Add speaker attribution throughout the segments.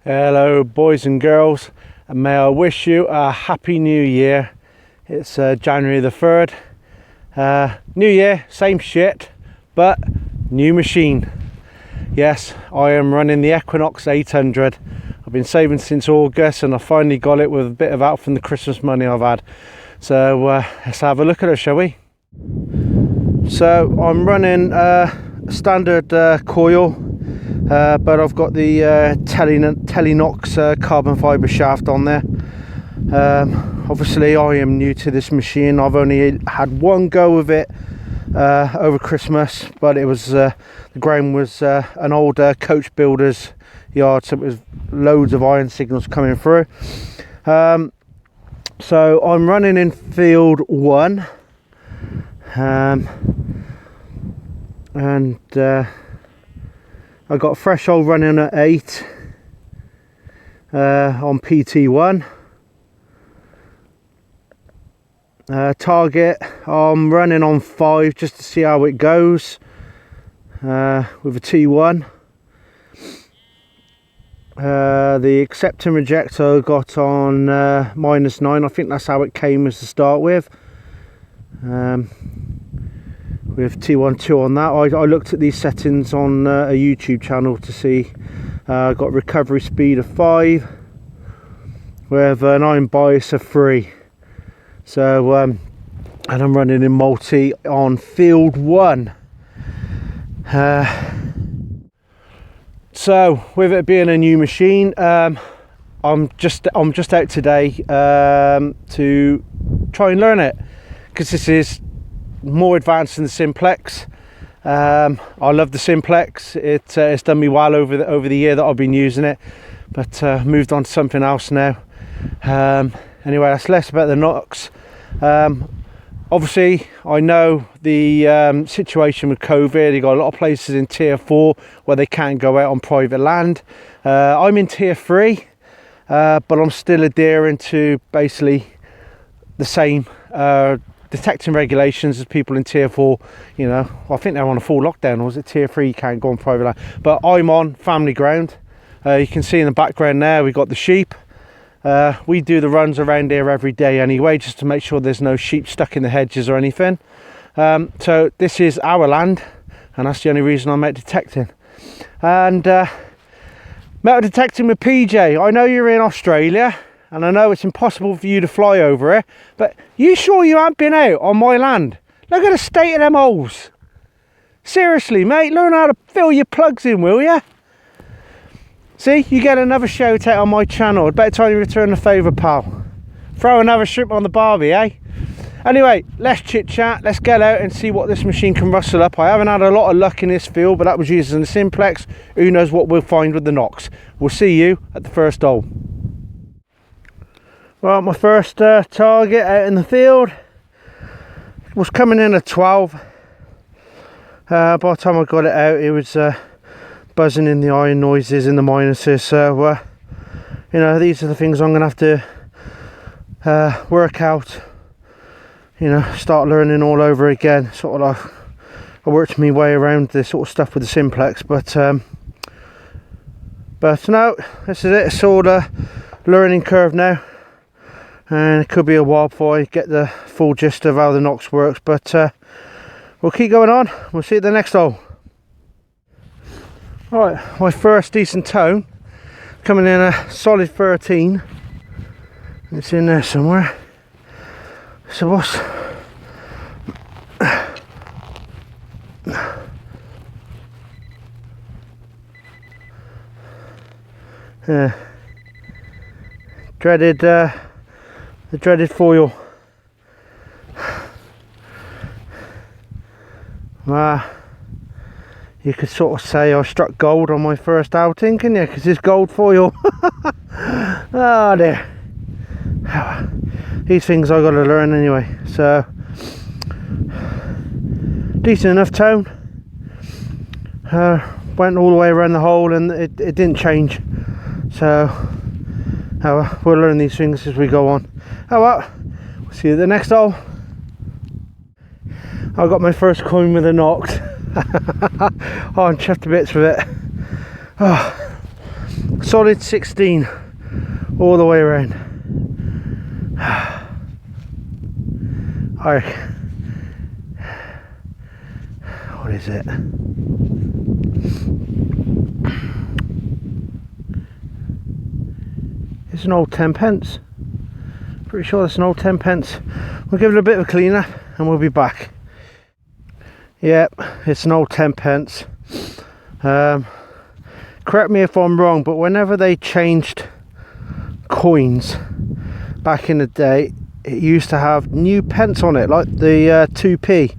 Speaker 1: Hello boys and girls, and may I wish you a happy new year. It's January the 3rd. New year, same shit, but new machine. Yes, I am running the Equinox 800. I've been saving since August and I finally got it with a bit of help from the Christmas money I've had. So let's have a look at it, shall we? So I'm running a standard coil. But I've got the Telenox carbon fibre shaft on there. Obviously I am new to this machine. I've only had one go with it over Christmas, but it was the ground was an old coach builder's yard, so it was loads of iron signals coming through. So I'm running in field 1, and I got threshold running at 8 on PT1. Target I'm running on 5 just to see how it goes with a T1. The accept and reject I got on -9. I think that's how it came as to start with. With T12 on that. I looked at these settings on a YouTube channel to see. I got recovery speed of 5 with an iron bias of 3. So and I'm running in multi on field 1. So with it being a new machine, I'm just out today to try and learn it, because this is more advanced than the simplex. I love the simplex. It's done me well over the year that I've been using it, but moved on to something else now. Anyway, that's less about the Nox. Obviously I know the situation with COVID. You got a lot of places in tier 4 where they can't go out on private land. I'm in tier 3, but I'm still adhering to basically the same detecting regulations as people in tier 4. You know, I think they're on a full lockdown, or was it tier 3 you can't go on private land, but I'm on family ground. You can see in the background there we've got the sheep. We do the runs around here every day anyway, just to make sure there's no sheep stuck in the hedges or anything. So this is our land, and that's the only reason I'm out detecting. And metal detecting with PJ. I know you're in Australia, and I know it's impossible for you to fly over it, but you sure you haven't been out on my land? Look at the state of them holes. Seriously, mate, learn how to fill your plugs in, will you? See, you get another shout out on my channel. Better time you return the favour, pal. Throw another shrimp on the barbie, eh? Anyway, let's chit chat. Let's get out and see what this machine can rustle up. I haven't had a lot of luck in this field, but that was using the simplex. Who knows what we'll find with the Nox. We'll see you at the first hole. Well, my first target out in the field was coming in at 12. By the time I got it out, it was buzzing in the iron noises in the minuses. So you know, these are the things I'm gonna have to work out, you know, start learning all over again. Sort of like I worked my way around this sort of stuff with the simplex, but no, this is it. It's all a learning curve now, and it could be a while before I get the full gist of how the Nox works, but we'll keep going on. We'll see you at the next hole. Right, my first decent tone, coming in a solid 13. It's in there somewhere. So what's dreaded the dreaded foil. You could sort of say I struck gold on my first outing, can you? Because it's gold foil. Oh dear. These things I got to learn anyway. So decent enough tone. Went all the way around the hole and it didn't change. So we'll learn these things as we go on. Oh well, we'll see you at the next hole. I got my first coin with a Nox. Oh, I'm chuffed to bits with it. Oh, solid 16 all the way around. What is it? It's an old 10p. Pretty sure that's an old 10p. We'll give it a bit of a clean up and we'll be back. Yep, it's an old 10p. Correct me if I'm wrong, but whenever they changed coins back in the day, it used to have new pence on it, like the 2p.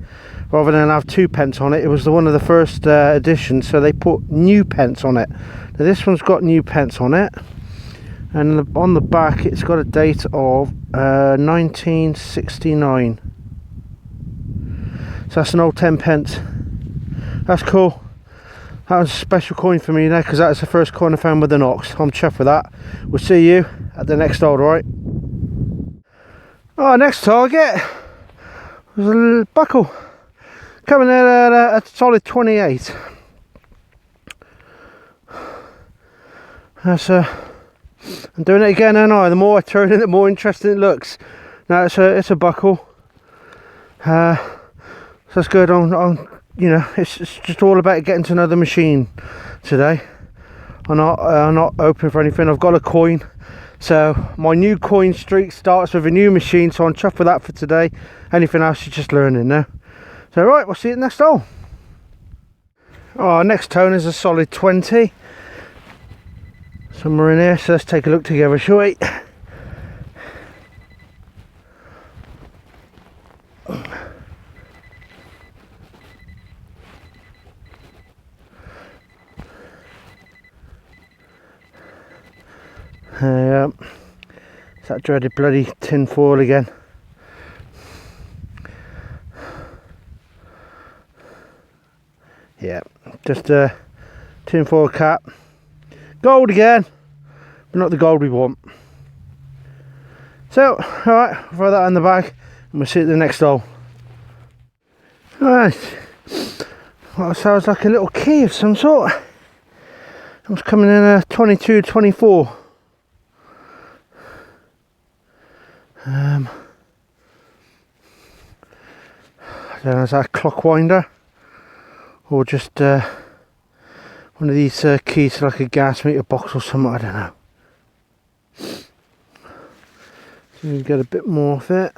Speaker 1: Rather than have 2p on it, it was one of the first editions, so they put new pence on it. Now this one's got new pence on it, and on the back it's got a date of 1969. So that's an old 10p. That's cool. That was a special coin for me now, because that was the first coin I found with an ox. I'm chuffed with that. We'll see you at the next hole, right? Our next target was a little buckle. Coming in at a solid 28. That's I'm doing it again, and the more I turn it, the more interesting it looks. Now it's a buckle. So that's good. You know, it's just all about getting to know the machine today. I'm not open for anything. I've got a coin, so my new coin streak starts with a new machine. So I'm chuffed with that for today. Anything else is just learning now. So right, we'll see you at the next hole. Our next tone is a solid 20. Somewhere in here, so let's take a look together, shall we? It's that dreaded bloody tin foil again. Yeah, just a tin foil cap. Gold again, but not the gold we want. So, alright, throw that in the bag and we'll see you at the next hole. Alright, what sounds like a little key of some sort. It was coming in a 22, 24. I don't know, is that a clock winder? Or just one of these keys to like a gas meter box or something, I don't know. So you get a bit more of it.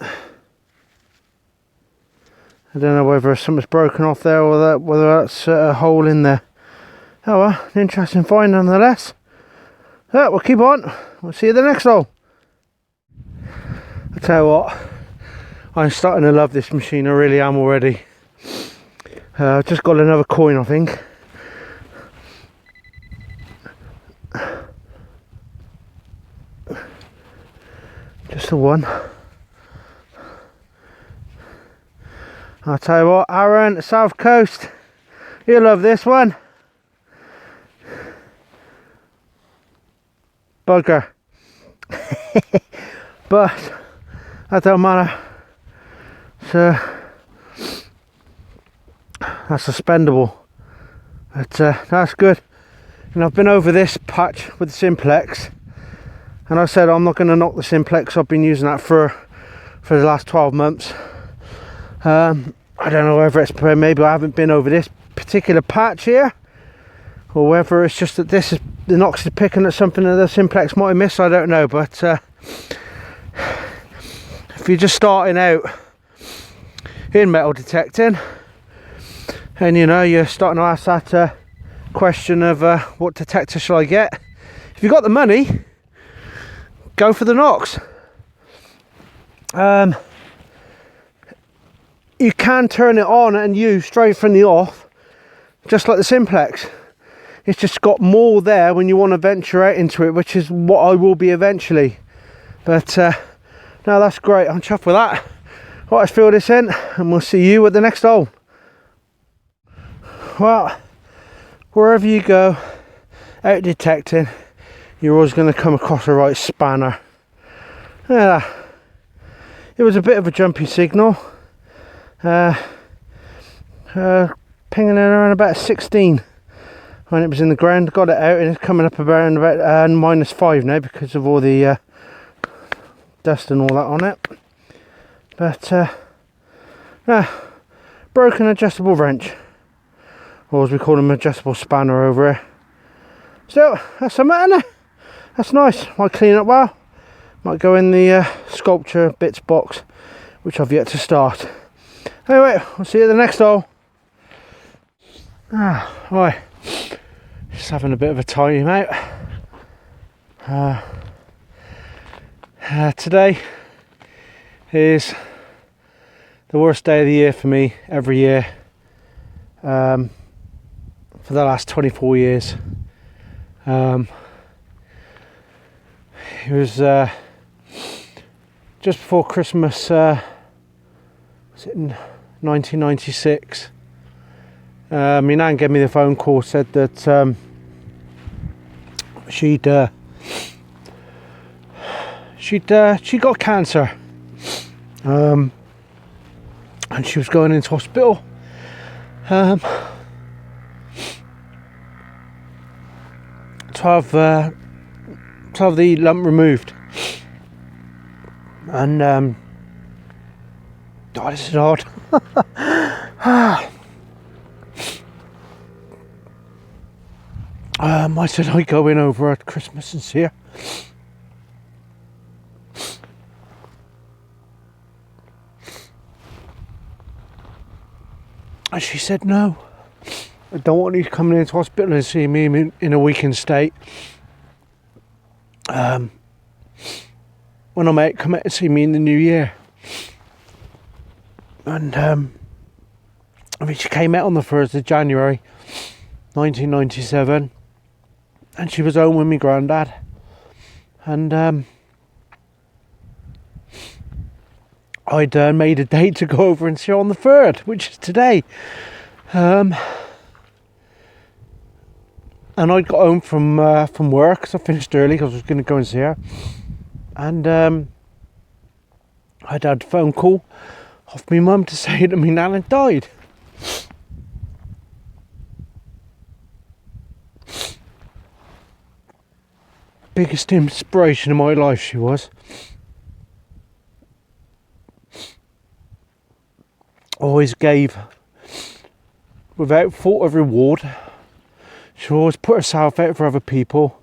Speaker 1: I don't know whether something's broken off there or whether that's a hole in there. Oh well, an interesting find nonetheless. So we'll keep on. We'll see you at the next hole. I tell you what, I'm starting to love this machine. I really am already. I've just got another coin, I think. Just the one. I'll tell you what, Aaron, South Coast, you'll love this one. Bugger. But that don't matter. So that's suspendable. But that's good. And I've been over this patch with the simplex, and I said I'm not going to knock the simplex. I've been using that for the last 12 months. I don't know whether it's maybe I haven't been over this particular patch here, or whether it's just that this is the Nox is picking at something that the simplex might have missed. I don't know, but if you're just starting out in metal detecting, and you know you're starting to ask that question of what detector shall I get, if you've got the money, go for the Nox. You can turn it on and use straight from the off, just like the simplex. It's just got more there when you want to venture out into it, which is what I will be eventually. But no, that's great. I'm chuffed with that. Right, let's fill this in and we'll see you at the next hole. Well, wherever you go out detecting, you're always going to come across the right spanner. Yeah, it was a bit of a jumpy signal. Pinging in around about 16. when it was in the ground. Got it out and it's coming up around about -5 now because of all the dust and all that on it. But broken adjustable wrench, or as we call them, adjustable spanner over here. So that's a matter. That's nice. Might clean up well. Might go in the sculpture bits box, which I've yet to start. Anyway, I'll see you at the next hole. Right, just having a bit of a time out. Today is the worst day of the year for me every year, for the last 24 years. It was just before Christmas, was it in 1996? My nan gave me the phone call, said that she got cancer, and she was going into hospital. 12 the lump removed, and oh, this is hard. I said I'd go in over at Christmas and see her. And she said, no, I don't want you coming into hospital and seeing me in a weakened state. When I'm out, come out and see me in the new year. And she came out on the 1st of January 1997, and she was home with my granddad, and I'd made a date to go over and see her on the 3rd, which is today. And I got home from work because I finished early because I was going to go and see her, and I'd had a phone call off my mum to say that my nan had died. Biggest inspiration in my life she was. Always gave without thought of reward. She always put herself out for other people.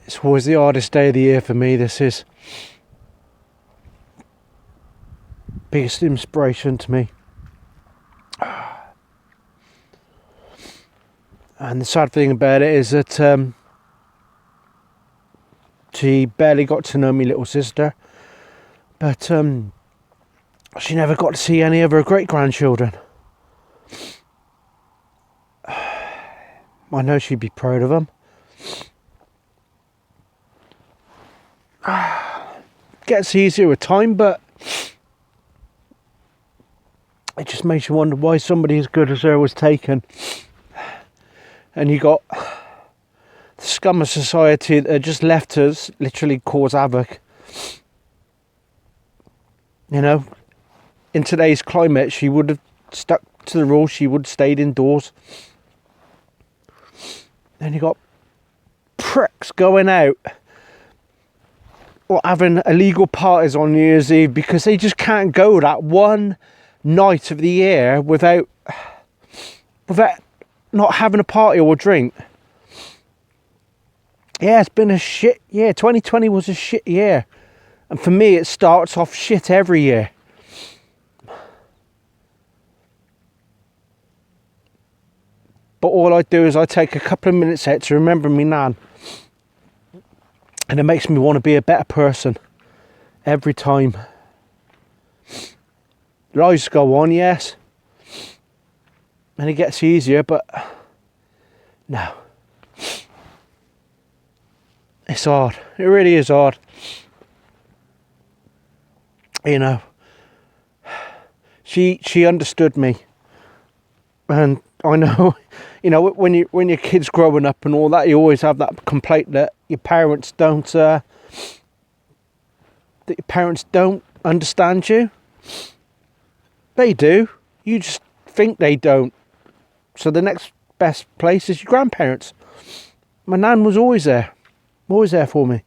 Speaker 1: It's always the hardest day of the year for me. This is biggest inspiration to me. And the sad thing about it is that she barely got to know me little sister, but she never got to see any of her great-grandchildren. I know she'd be proud of them. Gets easier with time, but it just makes you wonder why somebody as good as her was taken. And you got the scum of society that just left us literally cause havoc. You know, in today's climate, she would have stuck to the rules. She would have stayed indoors. Then you got pricks going out or having illegal parties on New Year's Eve because they just can't go that one night of the year without not having a party or a drink. Yeah, it's been a shit year. 2020 was a shit year. And for me, it starts off shit every year. But all I do is I take a couple of minutes out to remember me nan. And it makes me want to be a better person every time. Lives go on, yes. And it gets easier, but no. It's hard. It really is hard. You know, she understood me, and I know, you know, when your kid's growing up and all that, you always have that complaint that your parents don't understand you. They do. You just think they don't. So the next best place is your grandparents. My nan was always there for me.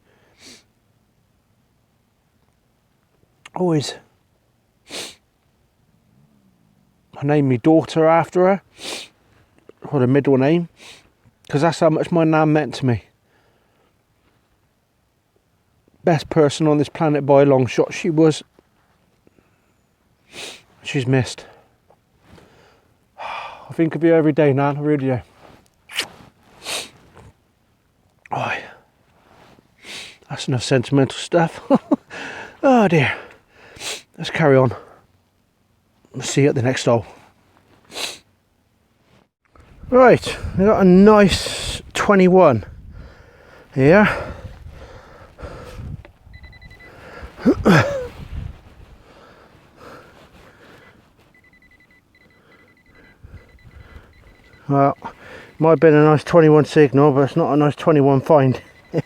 Speaker 1: Always. I named my daughter after her, or the middle name, because that's how much my nan meant to me. Best person on this planet by a long shot, she was. She's missed. I think of you every day, Nan, I really do. Oh, that's enough sentimental stuff. Oh dear. Let's carry on. We'll see you at the next hole. Right, we got a nice 21 here. Well, might have been a nice 21 signal, but it's not a nice 21 find. It's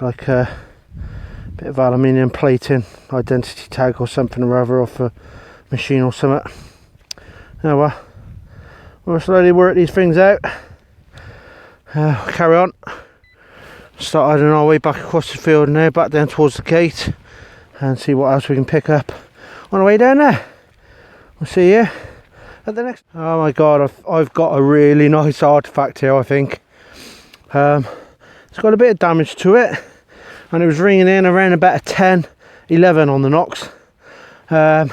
Speaker 1: like a bit of aluminium plating, identity tag or something or other off a machine or something. Oh well, we'll slowly work these things out. Carry on. Start heading our way back across the field now, back down towards the gate, and see what else we can pick up on the way down there. We'll see you at the next. Oh my god, I've got a really nice artefact here, I think. It's got a bit of damage to it, and it was ringing in around about a 10, 11 on the knocks. But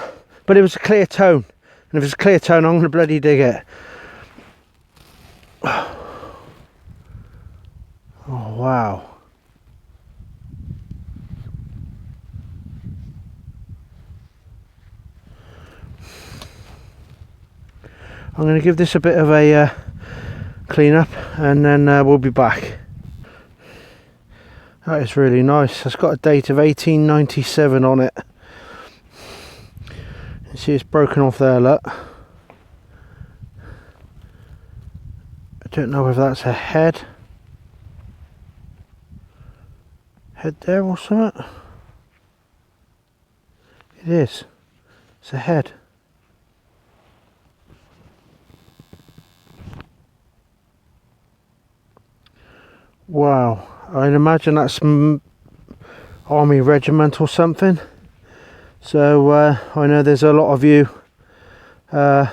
Speaker 1: it was a clear tone, and if it's a clear tone, I'm going to bloody dig it. Oh wow. I'm going to give this a bit of a clean up, and then we'll be back. That is really nice. It's got a date of 1897 on it. You see it's broken off there, look. I don't know if that's a head there or something. It is. It's a head. Wow, I'd imagine that's army regiment or something. So I know there's a lot of you out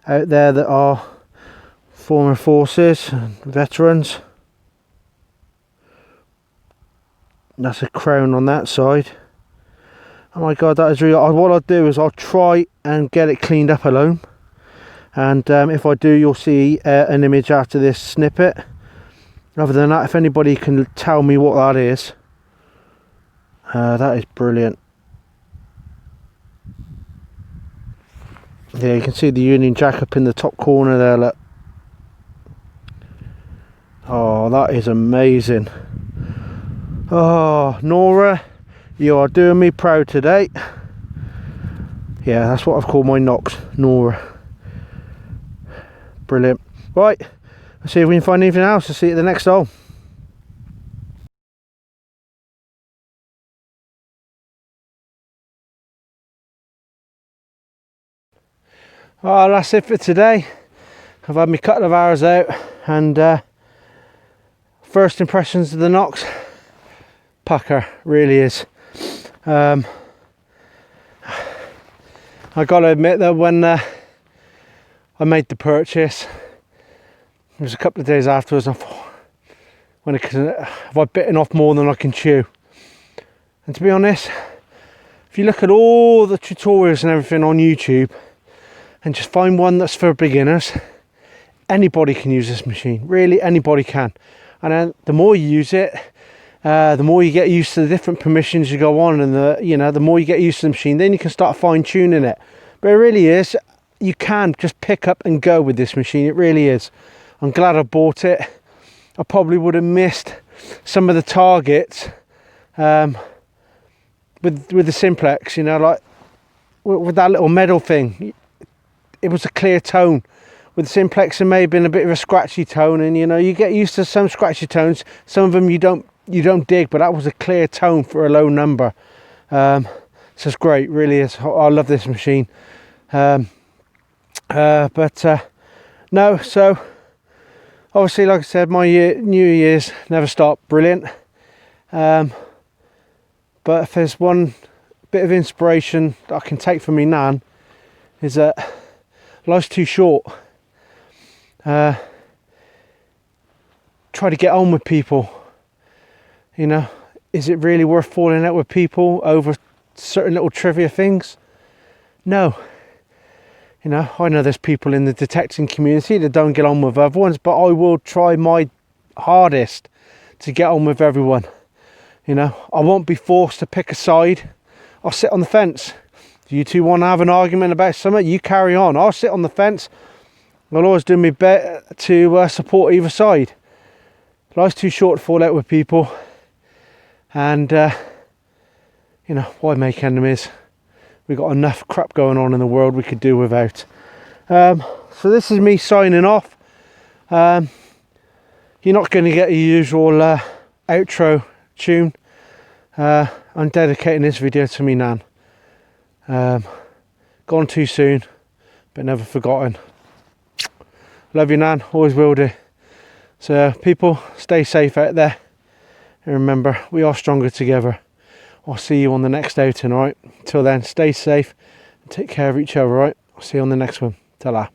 Speaker 1: there that are former forces and veterans. That's a crown on that side. Oh my god, that is really. What I'll do is I'll try and get it cleaned up alone, and if I do, you'll see an image after this snippet. Other than that, if anybody can tell me what that is, that is brilliant. Yeah, you can see the Union Jack up in the top corner there, look. Oh, that is amazing. Oh, Nora, you are doing me proud today. Yeah, that's what I've called my knocks, Nora. Brilliant. Right, let's see if we can find anything else. I'll see you at the next hole. Oh, that's it for today. I've had my couple of hours out, and first impressions of the knocks, pucker, really is. I got to admit that when I made the purchase, it was a couple of days afterwards, I thought, have I bitten off more than I can chew? And to be honest, if you look at all the tutorials and everything on YouTube, and just find one that's for beginners, anybody can use this machine. Really, anybody can. And then the more you use it, the more you get used to the different permissions you go on, and the more you get used to the machine, then you can start fine-tuning it. But it really is, you can just pick up and go with this machine. It really is. I'm glad I bought it. I probably would have missed some of the targets with the simplex, like with that little medal thing. It was a clear tone. With the simplex, it may have been a bit of a scratchy tone, and you get used to some scratchy tones. Some of them you don't dig, but that was a clear tone for a low number. So it's great, really is. I love this machine. No, so obviously, like I said, my New Year's never stopped. Brilliant. But if there's one bit of inspiration that I can take from me nan, is that life's too short. Try to get on with people. You know, is it really worth falling out with people over certain little trivia things? No. You know, I know there's people in the detecting community that don't get on with other ones, but I will try my hardest to get on with everyone. You know, I won't be forced to pick a side. I'll sit on the fence. If you two want to have an argument about something, you carry on. I'll sit on the fence. I'll always do my best to support either side. Life's too short to fall out with people. And, you know, why make enemies? We've got enough crap going on in the world we could do without. So this is me signing off. You're not going to get your usual outro tune. I'm dedicating this video to me nan. Gone too soon, but never forgotten. Love you, nan. Always will do. So people, stay safe out there. And remember, we are stronger together. I'll see you on the next outing, alright? Until then, stay safe and take care of each other, alright? I'll see you on the next one. Ta-la.